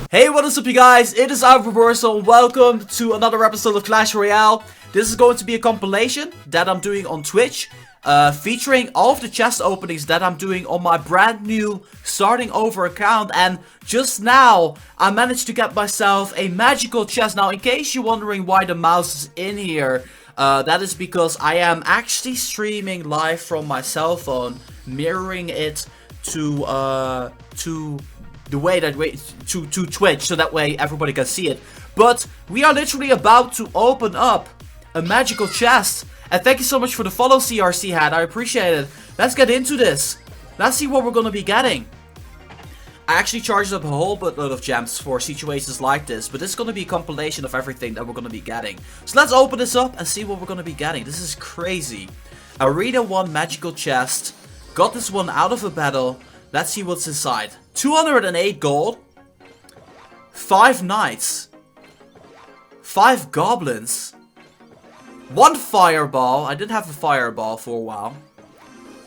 Hey, what is up you guys? It is Reversal. Welcome to another episode of Clash Royale. This is going to be a compilation that I'm doing on Twitch, featuring all of the chest openings that I'm doing on my brand new starting over account. And just now, I managed to get myself a magical chest. Now, in case you're wondering why the mouse is in here, that is because I am actually streaming live from my cell phone, mirroring it to Twitch, so that way everybody can see it. But we are literally about to open up a magical chest. And thank you so much for the follow, CRC Hat. I appreciate it. Let's get into this. Let's see what we're gonna be getting. I actually charged up a whole buttload of gems for situations like this, but this is gonna be a compilation of everything that we're gonna be getting. So let's open this up and see what we're gonna be getting. This is crazy. Arena 1 magical chest. Got this one out of a battle. Let's see what's inside. 208 gold. 5 knights. 5 goblins. 1 fireball. I did have a fireball for a while.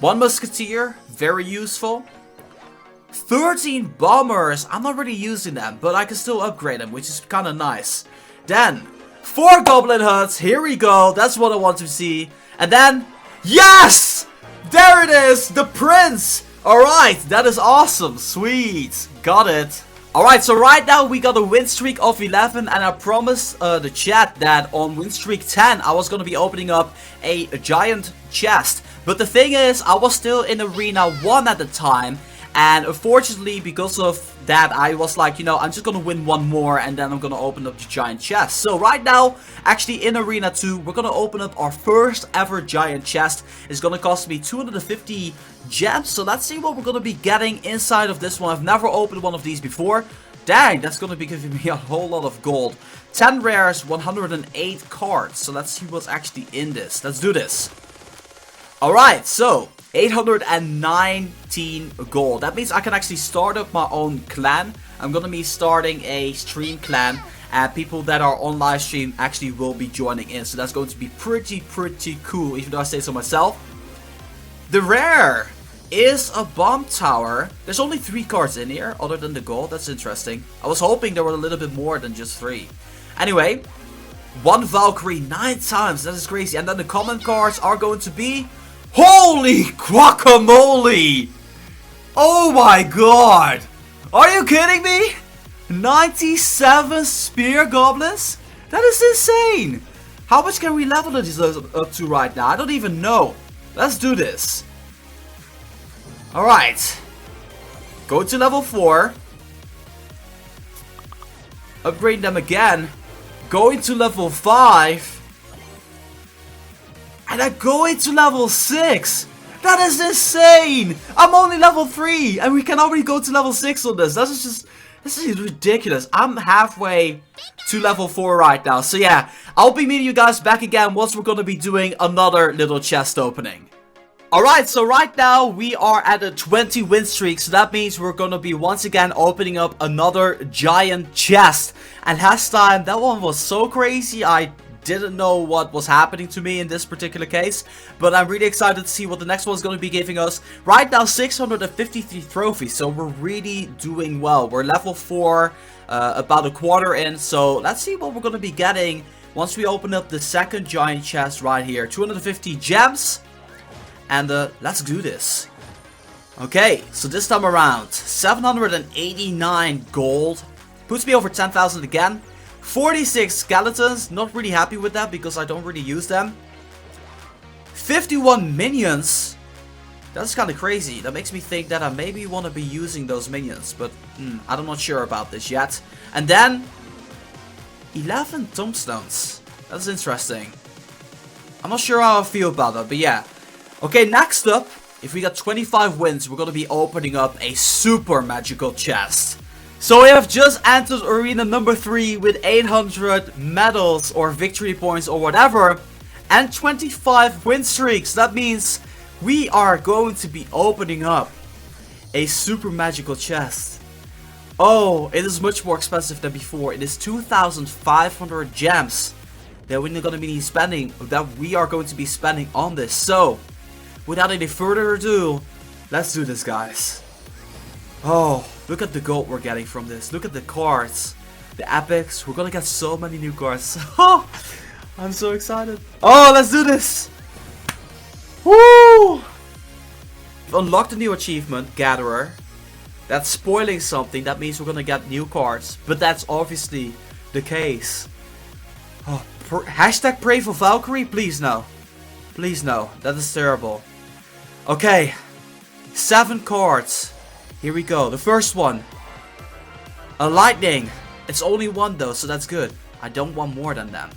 1 musketeer. Very useful. 13 bombers. I'm not really using them, but I can still upgrade them, which is kind of nice. Then, 4 goblin huts. Here we go. That's what I want to see. And then, yes! There it is! The prince! Alright, that is awesome. Sweet. Got it. Alright, so right now we got a win streak of 11, and I promised the chat that on win streak 10 I was going to be opening up a giant chest. But the thing is, I was still in Arena 1 at the time, and unfortunately because of that I was like, you know, I'm just going to win one more and then I'm going to open up the giant chest. So right now, actually in Arena 2, we're going to open up our first ever giant chest. It's going to cost me 250 gems. So let's see what we're going to be getting inside of this one. I've never opened one of these before. Dang, that's going to be giving me a whole lot of gold. 10 rares, 108 cards. So let's see what's actually in this. Let's do this. Alright, so 819 gold. That means I can actually start up my own clan. I'm gonna be starting a stream clan, and people that are on live stream actually will be joining in. So that's going to be pretty cool, even though I say so myself. The rare is a bomb tower. There's only 3 cards in here, other than the gold. That's interesting. I was hoping there were a little bit more than just 3. Anyway, 1 Valkyrie 9 times. That is crazy. And then the common cards are going to be... Holy guacamole! Oh my god! Are you kidding me? 97 spear goblins? That is insane! How much can we level these up to right now? I don't even know. Let's do this. Alright. Go to level 4. Upgrade them again. Going to level 5. And I'm going to level 6! That is insane! I'm only level 3! And we can already go to level 6 on this. This is ridiculous. I'm halfway to level 4 right now. So yeah, I'll be meeting you guys back again once we're going to be doing another little chest opening. Alright, so right now we are at a 20 win streak. So that means we're going to be once again opening up another giant chest. And last time, that one was so crazy. I didn't know what was happening to me in this particular case, but I'm really excited to see what the next one is going to be giving us. Right now 653 trophies, so we're really doing well. We're level 4, about a quarter in, so let's see what we're going to be getting once we open up the second giant chest right here. 250 gems, and let's do this. Okay, so this time around 789 gold, puts me over 10,000 again. 46 skeletons, not really happy with that because I don't really use them. 51 minions. That's kind of crazy. That makes me think that I maybe want to be using those minions, but I'm not sure about this yet. And then 11 tombstones. That's interesting. I'm not sure how I feel about that, but yeah. Okay, next up, if we got 25 wins, we're going to be opening up a super magical chest. So we have just entered arena number 3 with 800 medals or victory points or whatever, and 25 win streaks. That means we are going to be opening up a super magical chest. Oh, it is much more expensive than before. It is 2,500 gems that we are going to be spending on this. So, without any further ado, let's do this, guys. Oh, Look at the gold we're getting from this. Look at the cards. The epics. We're gonna get so many new cards. Oh, I'm so excited. Oh, let's do this. Woo! We've unlocked a new achievement, Gatherer. That's spoiling something. That means we're gonna get new cards. But that's obviously the case. Oh, hashtag pray for Valkyrie? Please no. Please no. That is terrible. Okay. 7 cards. Here we go. The first one. A lightning. It's only 1 though, so that's good. I don't want more than that.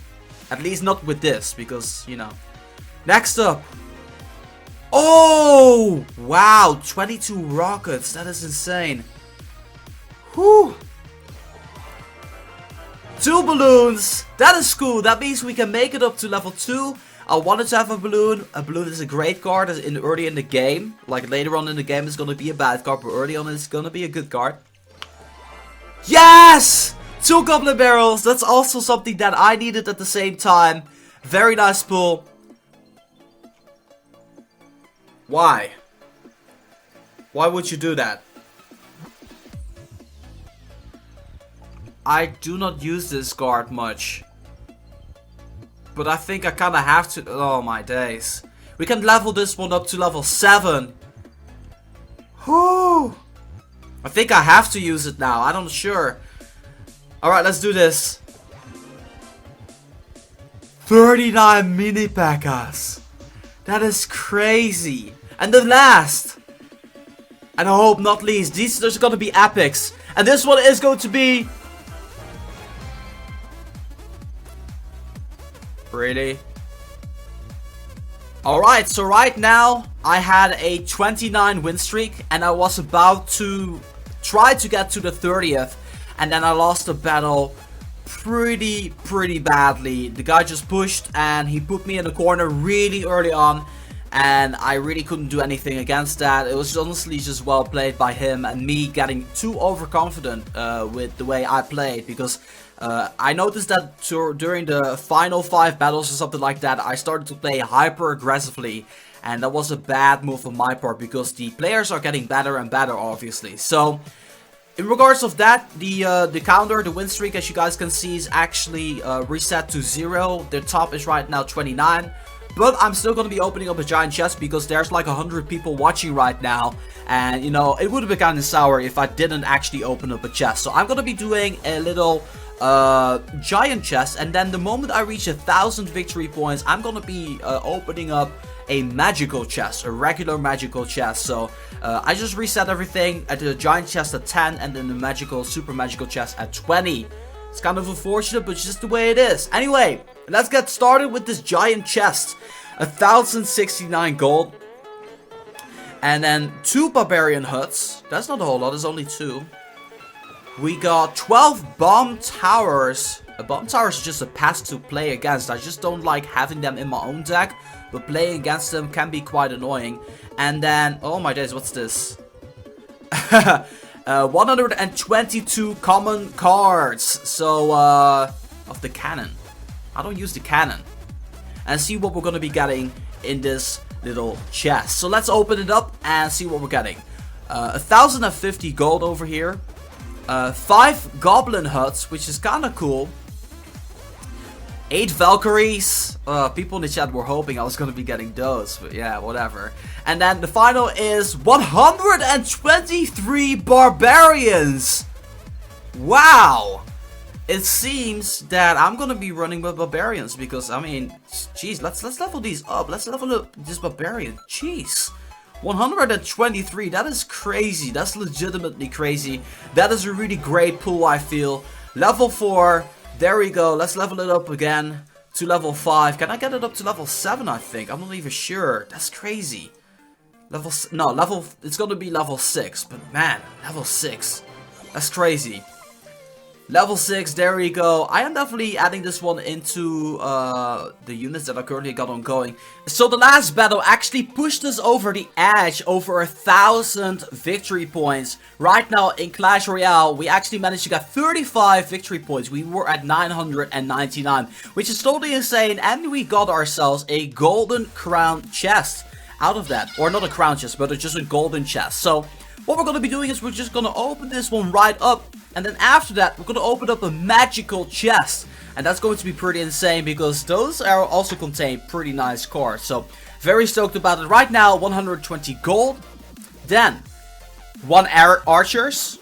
At least not with this, because, you know. Next up. Oh! Wow, 22 rockets. That is insane. Whew. 2 balloons. That is cool. That means we can make it up to level 2. I wanted to have a balloon. A balloon is a great card early in the game. Like later on in the game it's going to be a bad card, but early on it's going to be a good card. Yes! 2 goblin barrels. That's also something that I needed at the same time. Very nice pull. Why? Why would you do that? I do not use this card much. But I think I kind of have to. Oh my days. We can level this one up to level 7. Whew. I think I have to use it now. I'm not sure. Alright, let's do this. 39 mini P.E.K.K.A.s. That is crazy. And the last. And I hope not least. These are going to be epics. And this one is going to be... Really? Alright, so right now I had a 29 win streak and I was about to try to get to the 30th, and then I lost the battle pretty badly. The guy just pushed and he put me in the corner really early on, and I really couldn't do anything against that. It was honestly just well played by him and me getting too overconfident with the way I played, because I noticed that during the final 5 battles or something like that, I started to play hyper aggressively, and that was a bad move on my part because the players are getting better and better, obviously. So in regards of that, the counter, the win streak, as you guys can see, is actually reset to 0. The top is right now 29. But I'm still going to be opening up a giant chest because there's like 100 people watching right now. And, you know, it would have been kind of sour if I didn't actually open up a chest. So I'm going to be doing a little giant chest. And then the moment I reach 1,000 victory points, I'm going to be opening up a magical chest, a regular magical chest. So I just reset everything at the giant chest at 10 and then the magical, super magical chest at 20. It's kind of unfortunate, but it's just the way it is. Anyway, let's get started with this giant chest. 1,069 gold. And then 2 barbarian huts. That's not a whole lot, there's only 2. We got 12 bomb towers. A bomb tower is just a pest to play against. I just don't like having them in my own deck, but playing against them can be quite annoying. And then, oh my days, what's this? 122 common cards. So, of the cannon. I don't use the cannon. And see what we're going to be getting in this little chest. So let's open it up and see what we're getting. 1,050 gold over here. 5 goblin huts, which is kind of cool. 8 Valkyries. People in the chat were hoping I was going to be getting those, but yeah, whatever. And then the final is 123 barbarians. Wow. It seems that I'm going to be running with barbarians because, I mean, jeez, let's level these up. Let's level up this barbarian. Jeez. 123, that is crazy. That's legitimately crazy. That is a really great pull, I feel. Level 4. There we go. Let's level it up again to level 5. Can I get it up to level 7, I think? I'm not even sure. That's crazy. It's going to be level 6. But man, level 6. That's crazy. Level 6, there we go. I am definitely adding this one into the units that I currently got ongoing. So the last battle actually pushed us over the edge, over 1,000 victory points. Right now in Clash Royale, we actually managed to get 35 victory points. We were at 999, which is totally insane. And we got ourselves a golden crown chest out of that. Or not a crown chest, but just a golden chest. So what we're going to be doing is we're just going to open this one right up. And then after that, we're going to open up a magical chest. And that's going to be pretty insane because those also contain pretty nice cards. So, very stoked about it. Right now, 120 gold. Then, 1 archers.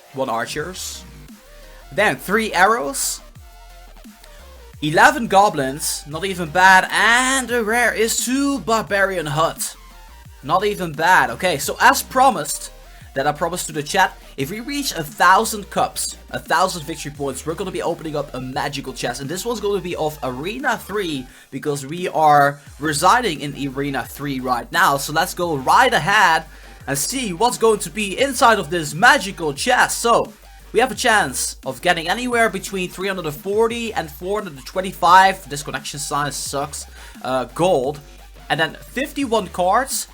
Then, 3 arrows. 11 goblins. Not even bad. And the rare is 2 barbarian huts. Not even bad. Okay, so as promised, that I promised to the chat, if we reach 1,000 cups, 1,000 victory points, we're going to be opening up a magical chest. And this one's going to be of Arena 3, because we are residing in Arena 3 right now. So let's go right ahead and see what's going to be inside of this magical chest. So, we have a chance of getting anywhere between 340 and 425, this connection size sucks, gold. And then 51 cards.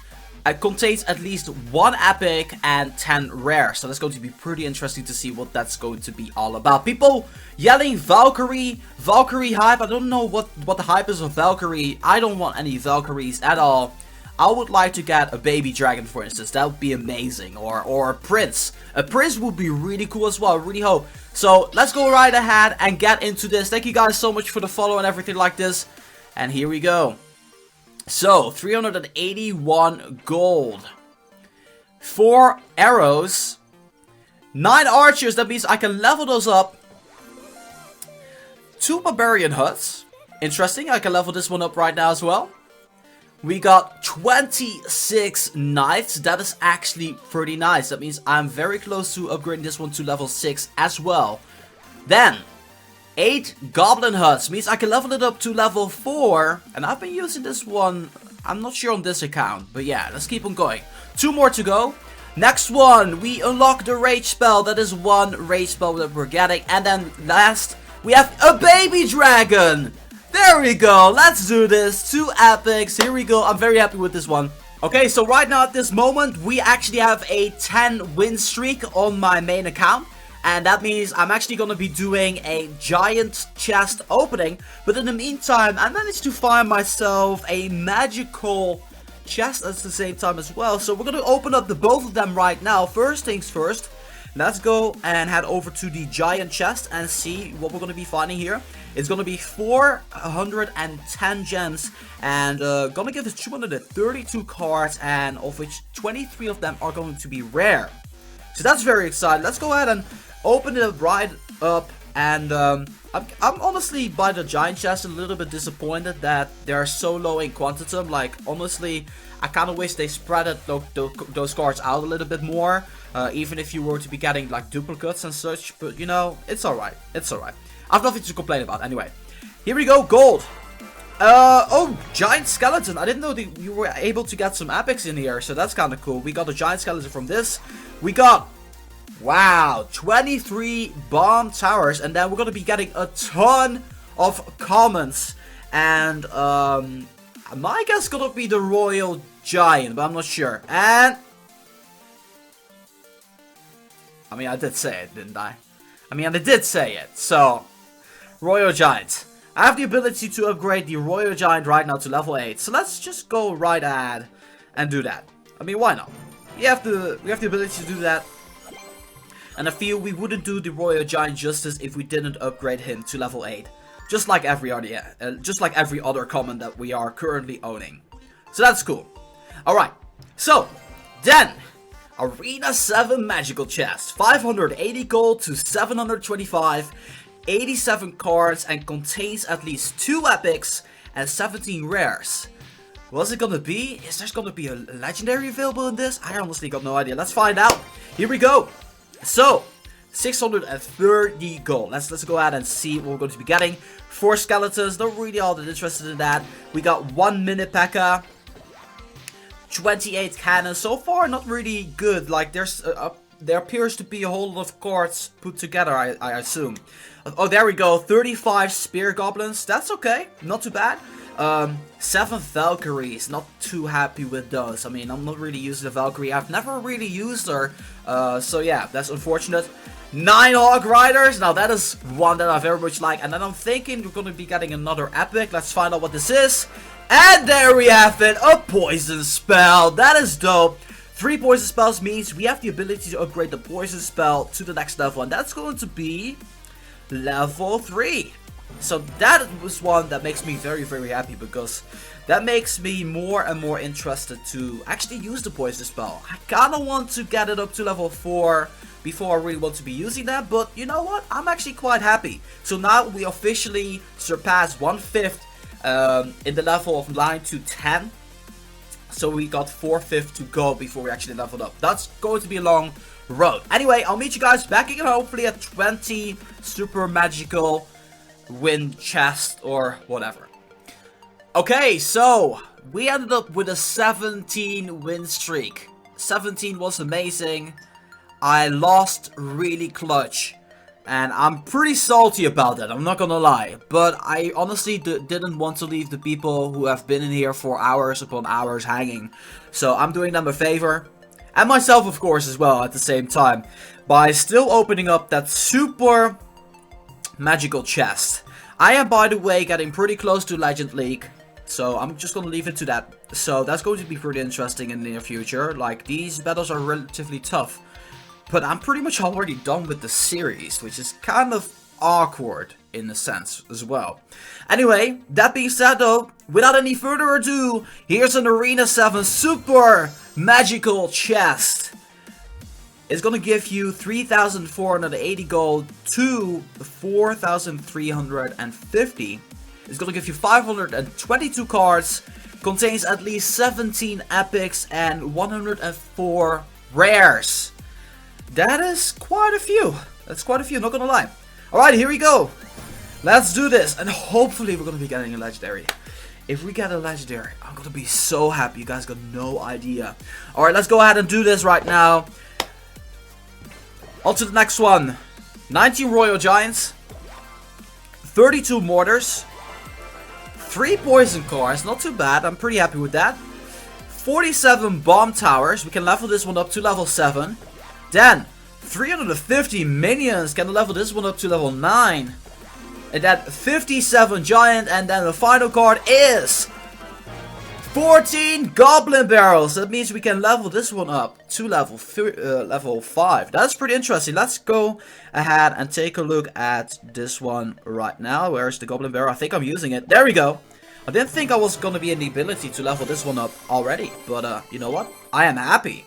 It contains at least 1 epic and 10 rare. So that's going to be pretty interesting to see what that's going to be all about. People yelling Valkyrie hype. I don't know what the hype is of Valkyrie. I don't want any Valkyries at all. I would like to get a baby dragon, for instance. That would be amazing. Or a prince. A prince would be really cool as well. I really hope. So let's go right ahead and get into this. Thank you guys so much for the follow and everything like this. And here we go. So, 381 gold, 4 arrows, 9 archers, that means I can level those up, 2 barbarian huts, interesting, I can level this one up right now as well. We got 26 knights, that is actually pretty nice, that means I'm very close to upgrading this one to level 6 as well. Then, 8 goblin huts, means I can level it up to level 4, and I've been using this one, I'm not sure on this account, but yeah, let's keep on going. 2 more to go. Next one, we unlock the rage spell, that is 1 rage spell that we're getting, and then last, we have a baby dragon! There we go, let's do this, 2 epics, here we go, I'm very happy with this one. Okay, so right now at this moment, we actually have a 10 win streak on my main account. And that means I'm actually going to be doing a giant chest opening. But in the meantime, I managed to find myself a magical chest at the same time as well. So we're going to open up both of them right now. First things first, let's go and head over to the giant chest and see what we're going to be finding here. It's going to be 410 gems and going to give us 232 cards, and of which 23 of them are going to be rare. So that's very exciting. Let's go ahead and open it right up, and I'm honestly by the giant chest a little bit disappointed that they're so low in quantitum. Like, honestly, I kind of wish they spread it, those cards out a little bit more, even if you were to be getting like duplicates and such, but you know, it's alright, it's alright. I have nothing to complain about. Anyway, here we go, gold. Oh, giant skeleton. I didn't know that you were able to get some epics in here, so that's kind of cool. We got a giant skeleton from this. We got, wow, 23 bomb towers, and then we're gonna be getting a ton of commons. And my guess is gonna be the royal giant, but I'm not sure. And I mean, I did say it, didn't I? I mean, I did say it. So, royal giant. I have the ability to upgrade the royal giant right now to level 8. So let's just go right ahead and do that. I mean, why not? We have the ability to do that. And I feel we wouldn't do the royal giant justice if we didn't upgrade him to level 8. Just like every other common that we are currently owning. So that's cool. Alright. So, then, Arena 7 magical chest. 580 gold to 725. 87 cards and contains at least 2 epics and 17 rares. What's it gonna be? Is there gonna be a legendary available in this? I honestly got no idea. Let's find out. Here we go. So, 630 gold. Let's go ahead and see what we're going to be getting. 4 skeletons. Not really all that interested in that. We got 1 mini P.E.K.K.A. 28 cannons. So far, not really good. Like, there appears to be a whole lot of cards put together, I assume. Oh, there we go. 35 spear goblins. That's okay. Not too bad. 7 Valkyries. Not too happy with those. I mean, I'm not really using the Valkyrie. I've never really used her. So yeah, that's unfortunate. 9 Hog Riders. Now that is one that I very much like. And then I'm thinking we're going to be getting another epic. Let's find out what this is. And there we have it. A poison spell. That is dope. 3 poison spells means we have the ability to upgrade the poison spell to the next level, and that's going to be level 3. So that was one that makes me very, very happy, because that makes me more and more interested to actually use the poison spell. I kind of want to get it up to level 4 before I really want to be using that, but you know what? I'm actually quite happy. So now we officially surpassed 1/5 in the level of 9 to 10. So we got 4/5 to go before we actually leveled up. That's going to be a long road. Anyway, I'll meet you guys back again hopefully at 20 super magical win chest or whatever. Okay, so we ended up with a 17 win streak. 17 was amazing. I lost really clutch, and I'm pretty salty about that, I'm not gonna lie. But I honestly didn't want to leave the people who have been in here for hours upon hours hanging. So I'm doing them a favor, and myself of course as well at the same time, by still opening up that super magical chest. I am, by the way, getting pretty close to Legend League, so I'm just gonna leave it to that. So that's going to be pretty interesting in the near future. Like, these battles are relatively tough, but I'm pretty much already done with the series, which is kind of awkward in a sense as well. Anyway, that being said though, without any further ado, here's an Arena 7 super magical chest. It's gonna give you 3,480 gold to 4,350. It's gonna give you 522 cards, contains at least 17 epics and 104 rares. That is quite a few. That's quite a few, not gonna lie. Alright, here we go. Let's do this. And hopefully we're gonna be getting a legendary. If we get a legendary, I'm gonna be so happy. You guys got no idea. Alright, let's go ahead and do this right now. On to the next one. 19 Royal Giants. 32 Mortars. 3 Poison Cars. Not too bad. I'm pretty happy with that. 47 Bomb Towers. We can level this one up to level 7. Then, 350 minions, can level this one up to level 9. And then 57 giant, and then the final card is 14 goblin barrels. That means we can level this one up to level 5. That's pretty interesting. Let's go ahead and take a look at this one right now. Where's the goblin barrel? I think I'm using it. There we go. I didn't think I was going to be in the ability to level this one up already, but you know what? I am happy.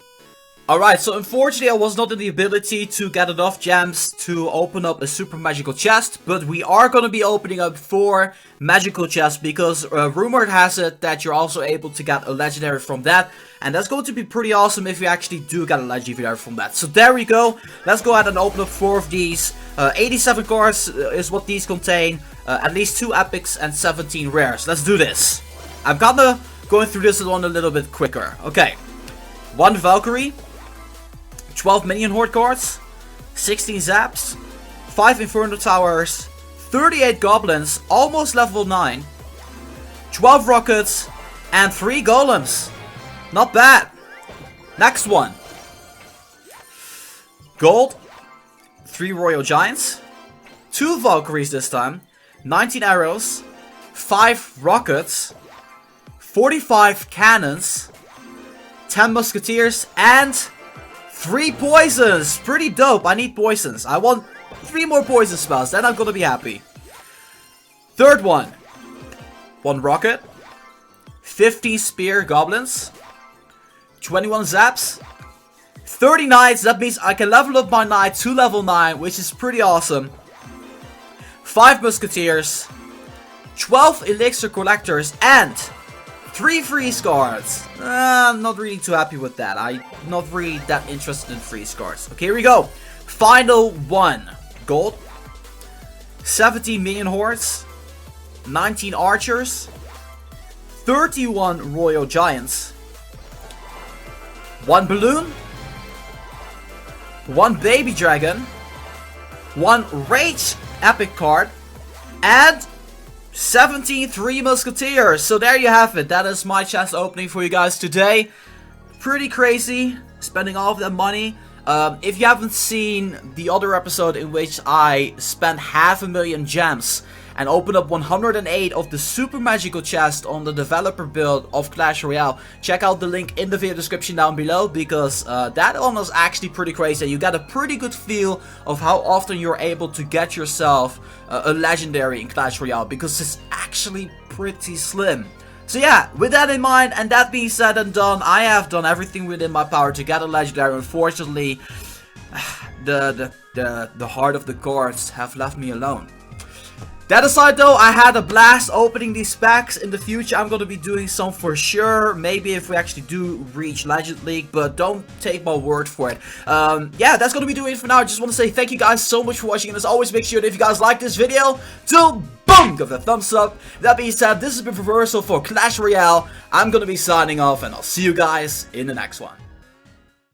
Alright, so unfortunately I was not in the ability to get enough gems to open up a super magical chest, but we are going to be opening up 4 magical chests, because rumored has it that you're also able to get a legendary from that, and that's going to be pretty awesome if you actually do get a legendary from that. So there we go. Let's go ahead and open up 4 of these. 87 cards is what these contain, at least 2 epics and 17 rares. Let's do this. I'm gonna going through this one a little bit quicker. Okay, 1 Valkyrie. 12 minion horde cards, 16 zaps, 5 inferno towers, 38 goblins, almost level 9, 12 rockets, and 3 golems. Not bad. Next one. Gold, 3 royal giants, 2 valkyries this time, 19 arrows, 5 rockets, 45 cannons, 10 musketeers, and 3 poisons! Pretty dope. I need poisons. I want 3 more poison spells. Then I'm gonna be happy. Third one. 1 rocket. 50 spear goblins. 21 zaps. 30 knights. That means I can level up my knight to level 9, which is pretty awesome. 5 musketeers. 12 elixir collectors. And 3 freeze cards. I'm not really too happy with that. I'm not really that interested in freeze cards. Okay, here we go. Final one. Gold. 17 minion hordes. 19 archers. 31 royal giants. 1 balloon. 1 baby dragon. 1 rage epic card. And 17 3 musketeers. So there you have it. That is my chest opening for you guys today. Pretty crazy spending all of that money. If you haven't seen the other episode in which I spent 500,000 gems and open up 108 of the super magical chests on the developer build of Clash Royale, check out the link in the video description down below, because that one was actually pretty crazy. You got a pretty good feel of how often you're able to get yourself a legendary in Clash Royale, because it's actually pretty slim. So yeah, with that in mind, and that being said and done, I have done everything within my power to get a legendary. Unfortunately, the heart of the cards have left me alone. That aside though, I had a blast opening these packs. In the future I'm going to be doing some for sure, maybe if we actually do reach Legend League, but don't take my word for it. Yeah, that's going to be doing it for now. I just want to say thank you guys so much for watching, and as always, make sure that if you guys like this video, to boom, give it a thumbs up. That being said, this has been Reversal for Clash Royale. I'm going to be signing off, and I'll see you guys in the next one.